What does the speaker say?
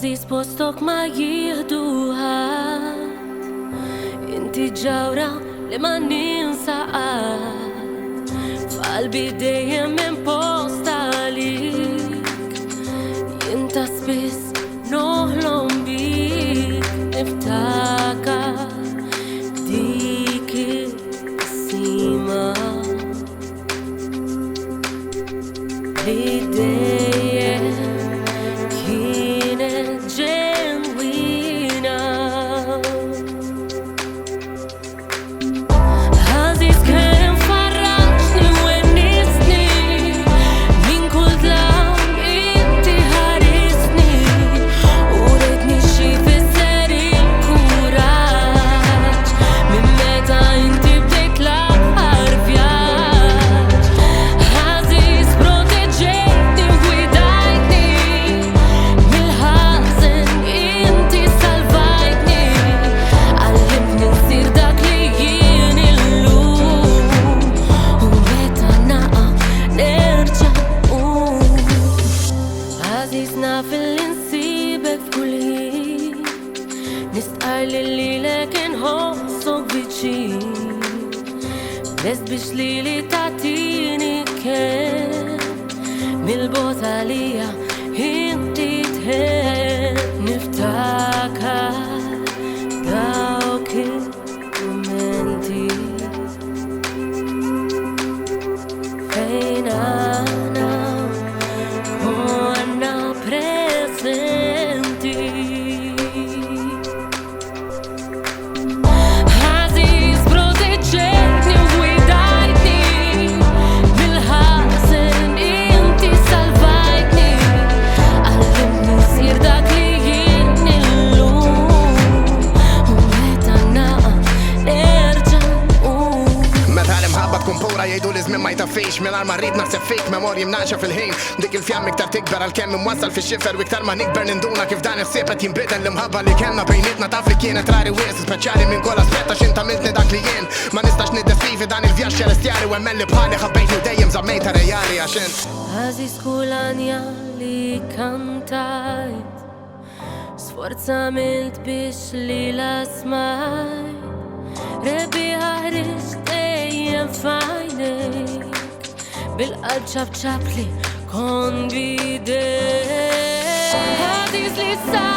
Aziz postok ma jihdu ħadd, inti ġawra li ma ninsaqat, f'qalbi dejjem imposta għalik, jinta spiss noħlom bik, niftakar dik is-sima li dejjem kienet ġenwina. Aziz kemm farraġni u wennisni, min kull tlam inti ħarisni, u rejtni xi fisser il-kuraġġ, minn meta inti bdejt l-aħħar vjaġġ. Aziz proteġejtni u gwidajtni, mill-ħażen inti salvajtni, għallimtni nsir dak li jien illum, u meta naqa' nerġa' nqum. Aziz naf li nsibek f'kull ħin, nistqar li lilek inħossok viċin, lest biex lili tagħtini kemm, mill-bogħod għalija inti tħemm. Niftakar dawk il-mumenti fejn aħna konna presenti. Aziz proteġejtni u gwidajtni, mill-ħażen inti salvajtni, għallimtni nsir dak li jien illum, u meta naqa' nerġa' nqum. Meta l-imħabba tkun pura jgħidu li żmien ma jtaffix, mingħajr ma rrid naħseb fik memorji mnaxa fil-ħin, dik il-fjam iktar tikber għalkemm imwassal fix-xifer, u iktar ma nikber ninduna kif dan is-sieb qed jinbidel. L-imħabba li kellna bejnietna taf li kienet rari wies, speċjali minn kull aspett għax int għamiltni dak li jien ma nistax niddeskrivi dan il-vjaġġ ċelestjali, u hemm li bħali ħabbejtni u dejjem żammejta rejali għax int Aziz kull anja li kantajt, sforza għamilt biex li la smajt, rebbieħa ħriġt dejjem f'għajnejk, bil-qalb ċabċab li kon bidejk. Aziz li sa